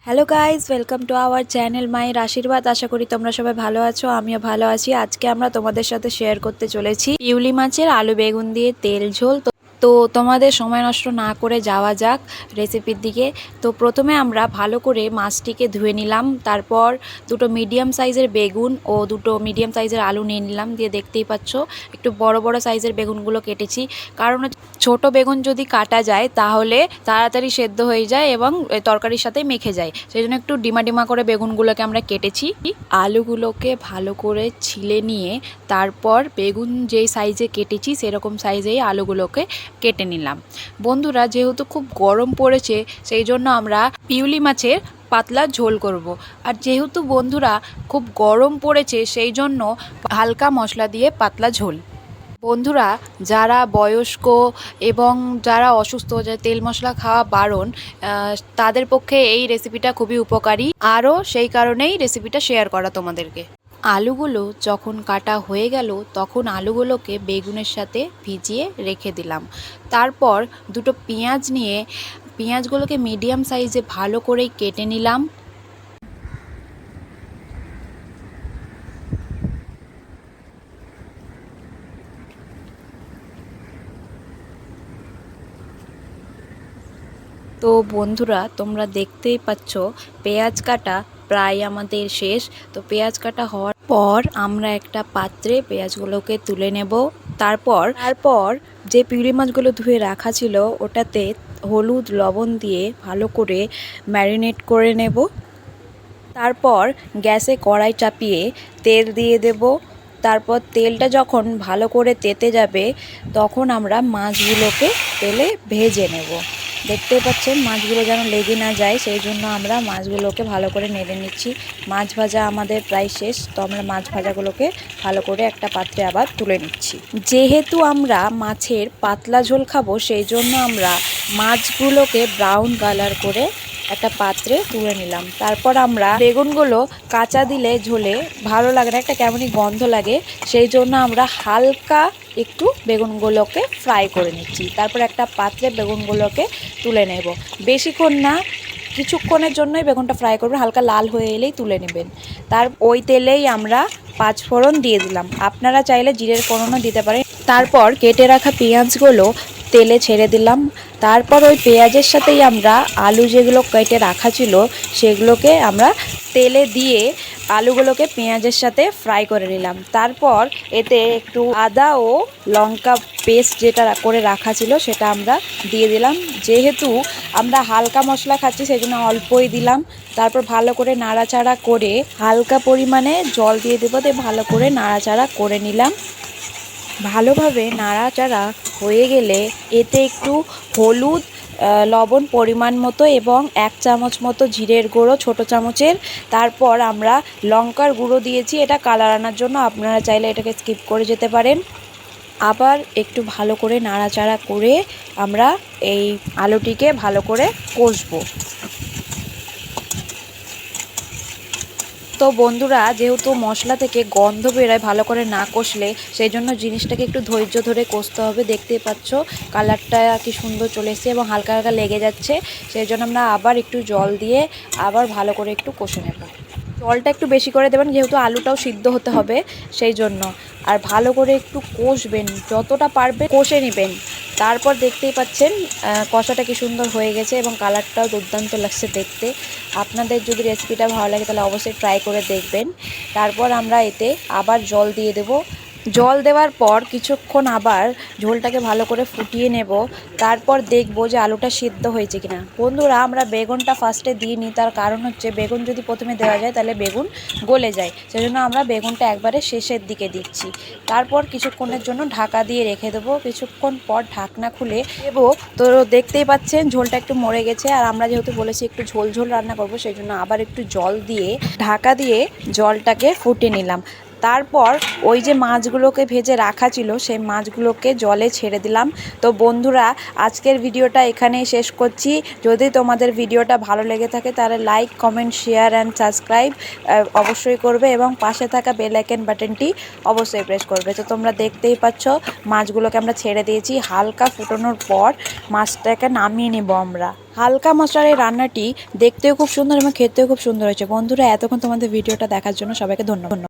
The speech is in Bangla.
Hello guys, welcome to our channel মায়ের আশীর্বাদ। আশা করি তোমরা সবাই ভালো আছো, আমিও ভালো আছি। আজকে আমরা তোমাদের সাথে শেয়ার করতে চলেছি ইউলি মাছের আলু বেগুন দিয়ে তেল ঝোল। তো তোমাদের সময় নষ্ট না করে যাওয়া যাক রেসিপির দিকে। তো প্রথমে আমরা ভালো করে মাছটিকে ধুয়ে নিলাম, তারপর দুটো মিডিয়াম সাইজের বেগুন ও দুটো মিডিয়াম সাইজের আলু নিয়ে নিলাম। দিয়ে দেখতেই পাচ্ছ একটু বড় বড় সাইজের বেগুনগুলো কেটেছি, কারণ ছোট বেগুন যদি কাটা যায় তাহলে তাড়াতাড়ি সেদ্ধ হয়ে যায় এবং তরকারির সাথে মেখে যায়, সেই জন্য একটু ডিমা ডিমা করে বেগুনগুলোকে আমরা কেটেছি। আলুগুলোকে ভালো করে ছিলে নিয়ে তারপর বেগুন যেই সাইজে কেটেছি সেরকম সাইজেই আলুগুলোকে কেটে নিলাম। বন্ধুরা, যেহেতু খুব গরম পড়েছে সেই জন্য আমরা পিউলি মাছের পাতলা ঝোল করব। আর যেহেতু বন্ধুরা খুব গরম পড়েছে সেই জন্য হালকা মশলা দিয়ে পাতলা ঝোল। বন্ধুরা, যারা বয়স্ক এবং যারা অসুস্থ, যারা তেল মশলা খাওয়া বারণ, তাদের পক্ষে এই রেসিপিটা খুবই উপকারী। আরও সেই কারণেই রেসিপিটা শেয়ার করা তোমাদেরকে। আলুগুলো যখন কাটা হয়ে গেল তখন আলুগুলোকে বেগুনের সাথে ভিজিয়ে রেখে দিলাম। তারপর দুটো পেঁয়াজ নিয়ে পেঁয়াজগুলোকে মিডিয়াম সাইজে ভালো করে কেটে নিলাম। তো বন্ধুরা, তোমরা দেখতেই পাচ্ছ পেঁয়াজ কাটা প্রায় আমাদের শেষ। তো পেঁয়াজ কাটা হওয়ার পর আমরা একটা পাত্রে পেঁয়াজগুলোকে তুলে নেব। তারপর যে পিউরি মাছগুলো ধুয়ে রাখা ছিল ওটাতে হলুদ লবণ দিয়ে ভালো করে ম্যারিনেট করে নেব। তারপর গ্যাসে কড়াই চাপিয়ে তেল দিয়ে দেব। তারপর তেলটা যখন ভালো করে তেতে যাবে তখন আমরা মাছগুলোকে তেলে ভেজে নেব। দেখতে পাচ্ছেন মাছগুলো যেন লেগে না যায়, সেই জন্য আমরা মাছগুলোকে ভালো করে নেড়ে নিচ্ছি। মাছ ভাজা আমাদের প্রায় শেষ, তো আমরা মাছ ভাজাগুলোকে ভালো করে একটা পাত্রে আবার তুলে নিচ্ছি। যেহেতু আমরা মাছের পাতলা ঝোল খাবো সেই জন্য আমরা মাছগুলোকে ব্রাউন কালার করে একটা পাত্রে তুলে নিলাম। তারপর আমরা বেগুনগুলো কাঁচা দিলে ঝোলে ভালো লাগে না, একটা কেমনই গন্ধ লাগে, সেই জন্য আমরা হালকা একটু বেগুনগুলোকে ফ্রাই করে নিচ্ছি। তারপর একটা পাত্রে বেগুনগুলোকে তুলে নেব। বেশিক্ষণ না, কিছুক্ষণের জন্যই বেগুনটা ফ্রাই করবেন, হালকা লাল হয়ে এলেই তুলে নেবেন। তার ওই তেলেই আমরা পাঁচফোড়ন দিয়ে দিলাম, আপনারা চাইলে জিরের ফোড়নও দিতে পারেন। তারপর কেটে রাখা পেঁয়াজগুলো তেলে ছেড়ে দিলাম। তারপর ওই পেঁয়াজের সাথেই আমরা আলু যেগুলো কেটে রাখা ছিল সেগুলোকে আমরা তেলে দিয়ে আলুগুলোকে পেঁয়াজের সাথে ফ্রাই করে নিলাম। তারপর এতে একটু আদা ও লঙ্কা পেস্ট যেটা করে রাখা ছিল সেটা আমরা দিয়ে দিলাম। যেহেতু আমরা হালকা মশলা খাচ্ছি সেই জন্য অল্পই দিলাম। তারপর ভালো করে নাড়াচাড়া করে হালকা পরিমাণে জল দিয়ে দেবো, দিয়ে ভালো করে নাড়াচাড়া করে নিলাম। ভালোভাবে নাড়াচাড়া হয়ে গেলে এতে একটু হলুদ, লবণ পরিমাণ মতো এবং 1 চামচ মতো জিরের গুঁড়ো ছোটো চামচের। তারপর আমরা লঙ্কার গুঁড়ো দিয়েছি, এটা কালার আনার জন্য, আপনারা চাইলে এটাকে স্কিপ করে যেতে পারেন। আবার একটু ভালো করে নাড়াচাড়া করে আমরা এই আলুটিকে ভালো করে কষবো। তো বন্ধুরা, যেহেতু মশলা থেকে গন্ধ বেরোয় ভালো করে না কষলে, সেই জন্য জিনিসটাকে একটু ধৈর্য ধরে কষতে হবে। দেখতেই পাচ্ছ কালারটা কি সুন্দর চলে এসেছে এবং হালকা হালকা লেগে যাচ্ছে, সেই জন্য আমরা আবার একটু জল দিয়ে আবার ভালো করে একটু কষে নেব। জলটা একটু বেশি করে দেবেন যেহেতু আলুটাও সিদ্ধ হতে হবে সেই জন্য। আর ভালো করে একটু কষবেন, যতটা পারবে কষে নেবেন। তারপর দেখতেই পাচ্ছেন কষাটা কি সুন্দর হয়ে গেছে এবং কালারটাও দুর্দান্ত লাগছে দেখতে। আপনাদের যদি রেসিপিটা ভালো লাগে তাহলে অবশ্যই ট্রাই করে দেখবেন। তারপর আমরা এতে আবার জল দিয়ে দেব। জল দেওয়ার পর কিছুক্ষণ আবার ঝোলটাকে ভালো করে ফুটিয়ে নেব। তারপর দেখব যে আলুটা সিদ্ধ হয়েছে কিনা। বন্ধুরা, আমরা বেগুনটা ফার্স্টে দিইনি, তার কারণ হচ্ছে বেগুন যদি প্রথমে দেওয়া যায় তাহলে বেগুন গলে যায়, সেজন্য আমরা বেগুনটা একবারে শেষের দিকে দিচ্ছি। তারপর কিছুক্ষণের জন্য ঢাকা দিয়ে রেখে দেবো। কিছুক্ষণ পর ঢাকনা খুলে দেবো। তো দেখতেই পাচ্ছেন ঝোলটা একটু মরে গেছে, আর আমরা যেহেতু বলেছি একটু ঝোল ঝোল রান্না করব সেই জন্য আবার একটু জল দিয়ে ঢাকা দিয়ে জলটাকে ফুটিয়ে নিলাম। তারপর ওই যে মাছগুলোকে ভেজে রাখা ছিল সেই মাছগুলোকে জলে ছেড়ে দিলাম। তো বন্ধুরা, আজকের ভিডিওটা এখানেই শেষ করছি। যদি তোমাদের ভিডিওটা ভালো লেগে থাকে তাহলে like, comment, share and subscribe অবশ্যই করবে এবং পাশে থাকা বেল আইকন বাটনটি অবশ্যই প্রেস করবে। তো তোমরা দেখতেই পাচ্ছ মাছগুলোকে আমরা ছেড়ে দিয়েছি। হালকা ফুটানোর পর মাছটাকে নামিয়ে নেব আমরা। হালকা মশলার এই রান্নাটি দেখতেও খুব সুন্দর এবং খেতেও খুব সুন্দর হয়েছে। বন্ধুরা, এতক্ষণ তোমাদের ভিডিওটা দেখার জন্য সবাইকে ধন্যবাদ।